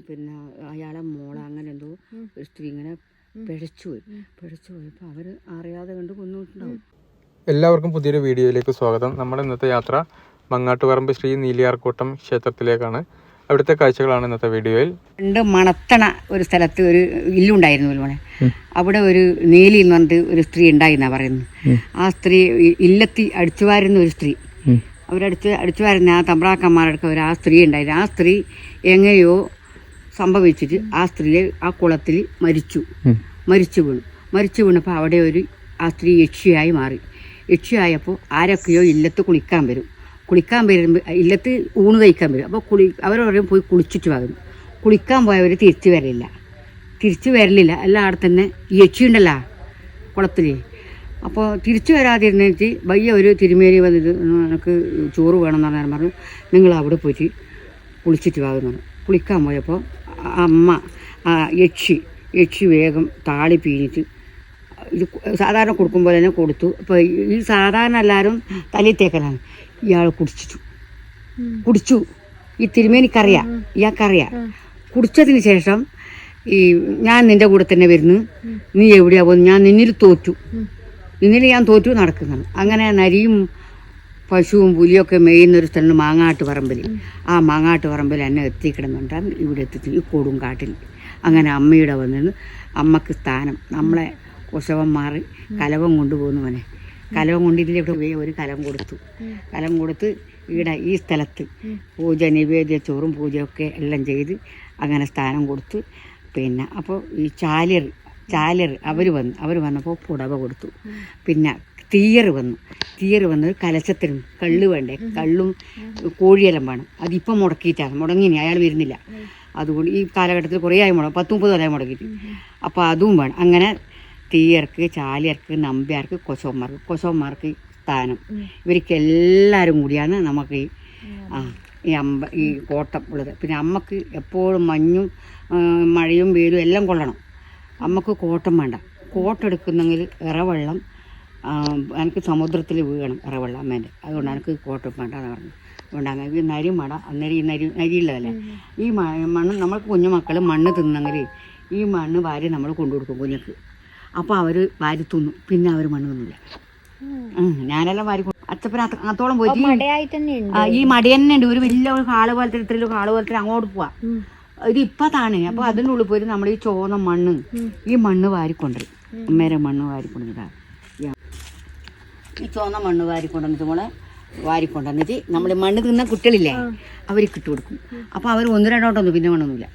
പിന്നെ അയാളെ മോളെ അങ്ങനെ എന്തോ ഒരു സ്ത്രീ ഇങ്ങനെ പിഴച്ചുപോയി. പിഴച്ചുപോയപ്പോൾ അവർ അറിയാതെ കണ്ട് കൊന്നിട്ടുണ്ടാവും. എല്ലാവർക്കും പുതിയൊരു വീഡിയോയിലേക്ക് സ്വാഗതം. നമ്മുടെ ഇന്നത്തെ യാത്ര മങ്ങാട്ടുപറമ്പ് ശ്രീ നീലിയാർകൂട്ടം ക്ഷേത്രത്തിലേക്കാണ്. അവിടുത്തെ കാഴ്ചകളാണ് ഇന്നത്തെ വീഡിയോയിൽ. പണ്ട് മണത്തണ ഒരു സ്ഥലത്ത് ഒരു ഇല്ലുണ്ടായിരുന്നു പോലെ. അവിടെ ഒരു നീലി എന്ന് പറഞ്ഞിട്ട് ഒരു സ്ത്രീ ഉണ്ടായിരുന്നാ പറയുന്നത്. ആ സ്ത്രീ ഇല്ലത്തി അടിച്ചു വാരുന്ന ഒരു സ്ത്രീ, അടിച്ചു വാരുന്ന ആ തമ്പ്രാക്കന്മാരുടെ ആ സ്ത്രീ ഉണ്ടായിരുന്നു. ആ സ്ത്രീ എങ്ങനെയോ സംഭവിച്ചിട്ട് ആ സ്ത്രീയെ ആ കുളത്തിൽ മരിച്ചു വീണപ്പോൾ അവിടെ ആ സ്ത്രീ യക്ഷിയായി മാറി. യക്ഷിയായപ്പോൾ ആരൊക്കെയോ ഇല്ലത്ത് കുളിക്കാൻ വരുമ്പോൾ ഇല്ലത്ത് ഊണ് കഴിക്കാൻ വരും. അപ്പോൾ അവർ പറയും പോയി കുളിച്ചിട്ട് വാങ്ങും. കുളിക്കാൻ പോയവർ തിരിച്ചു വരലില്ല. എല്ലായിടത്ത് തന്നെ ഈ യക്ഷി ഉണ്ടല്ലോ കുളത്തിൽ. അപ്പോൾ തിരിച്ചു വരാതിരുന്നിട്ട് വയ്യ ഒരു തിരുമേനി വന്നിട്ട് എനിക്ക് ചോറ് വേണമെന്ന് പറഞ്ഞാൽ പറഞ്ഞു നിങ്ങൾ അവിടെ പോയിട്ട് കുളിച്ചിട്ട് വാങ്ങുന്നു. കുളിക്കാൻ പോയപ്പോൾ അമ്മ യക്ഷി വേഗം താളി പീഞ്ഞിട്ട് ഇത് സാധാരണ കൊടുക്കുമ്പോൾ തന്നെ കൊടുത്തു. അപ്പോൾ ഈ സാധാരണ എല്ലാവരും തലയിൽ തേക്കലാണ്. ഇയാൾ കുടിച്ചു. ഈ തിരുമേനിക്കറിയാം, ഇയാൾക്കറിയാം. കുടിച്ചതിന് ശേഷം ഈ ഞാൻ നിൻ്റെ കൂടെ തന്നെ വരുന്നു, നീ എവിടെയാ പോകുന്നു, ഞാൻ നിന്നിൽ ഞാൻ തോറ്റു നടക്കുന്നതാണ്. അങ്ങനെ നരിയും പശുവും പുലിയൊക്കെ മേയുന്നൊരു സ്ഥലം മാങ്ങാട്ടുപറമ്പിൽ. ആ മാങ്ങാട്ടുപറമ്പിൽ എന്നെ എത്തിക്കിടന്നുണ്ടാകും. ഇവിടെ എത്തിച്ചു ഈ കൊടുങ്കാട്ടിൽ. അങ്ങനെ അമ്മയുടെ വന്നിരുന്നു. അമ്മക്ക് സ്ഥാനം നമ്മളെ കുശവൻ മാറി കലവം കൊണ്ടുപോകുന്നു. മോനെ കലവം കൊണ്ടിതിൽ ഇവിടെ ഒരു കലം കൊടുത്ത് ഇവിടെ ഈ സ്ഥലത്ത് പൂജ നിവേദ്യ ചോറും പൂജയൊക്കെ എല്ലാം ചെയ്ത് അങ്ങനെ സ്ഥാനം കൊടുത്ത്. പിന്നെ അപ്പോൾ ഈ ചാലിയർ അവർ വന്നപ്പോൾ പുടവ കൊടുത്തു. പിന്നെ തീയർ വന്ന് ഒരു കലശത്തിനും കള്ള് വേണ്ടേ, കള്ളും കോഴിയെല്ലാം വേണം. അതിപ്പം മുടങ്ങിനി അയാൾ വരുന്നില്ല. അതുകൊണ്ട് ഈ കാലഘട്ടത്തിൽ കുറേ ആയി 10-30 കൊല്ലമായി മുടക്കിയിട്ട്. അപ്പോൾ അതും വേണം. അങ്ങനെ തീയർക്ക്, ചാലിയർക്ക്, നമ്പ്യാർക്ക്, കൊശവന്മാർക്ക് സ്ഥാനം. ഇവർക്ക് എല്ലാവരും കൂടിയാണ് നമുക്ക് ഈ കോട്ടം ഉള്ളത്. പിന്നെ അമ്മക്ക് എപ്പോഴും മഞ്ഞും മഴയും വെയിലും എല്ലാം കൊള്ളണം. അമ്മക്ക് കോട്ടം വേണ്ട. കോട്ടെടുക്കുന്നെങ്കിൽ ഇറവെള്ളം എനിക്ക് സമുദ്രത്തിൽ വീഴണം ഇറവെള്ളം അമ്മേൻ്റെ. അതുകൊണ്ട് എനിക്ക് കോട്ടം വേണ്ട എന്ന് പറഞ്ഞു. അതുകൊണ്ട് അങ്ങനെ ഈ നരി മട അന്നേരം ഈ നരിയുള്ളതല്ലേ. ഈ മണ്ണ് നമ്മൾക്ക് കുഞ്ഞുമക്കൾ മണ്ണ് തിന്നെങ്കിൽ ഈ മണ്ണ് വാരി നമ്മൾ കൊണ്ടുകൊടുക്കും കുഞ്ഞക്ക്. അപ്പോൾ അവർ വാരി തിന്നു. പിന്നെ അവർ മണ്ണ് തിന്നില്ല. ഞാനെല്ലാം വാരി അച്ചപ്പന അത്തോളം പോയിട്ട് ഈ മടി തന്നെ ഉണ്ട്. ഒരു വലിയ ഒരു ഹാള് പോലത്തെ ഇത്രയും ഹാള് പോലത്തെ അങ്ങോട്ട് പോവാ. ഇത് ഇപ്പത്താണ്. അപ്പോൾ അതിൻ്റെ ഉള്ളിൽ പോയിട്ട് നമ്മൾ ഈ ചോന്ന മണ്ണ് ഈ മണ്ണ് വാരിക്കൊണ്ടുവരും. അമ്മേരെ മണ്ണ് വാരിക്കൊണ്ടുവന്നിട്ടാണ് ഈ ചോന്ന മണ്ണ് വാരിക്കൊണ്ടുവന്നിട്ട് നമ്മൾ മണ്ണ് തിന്ന കുട്ടികളില്ലേ അവർക്ക് ഇട്ട് കൊടുക്കും. അപ്പോൾ അവർ 1-2 വട്ടമൊന്നും പിന്നെ മണ്ണൊന്നുമില്ല.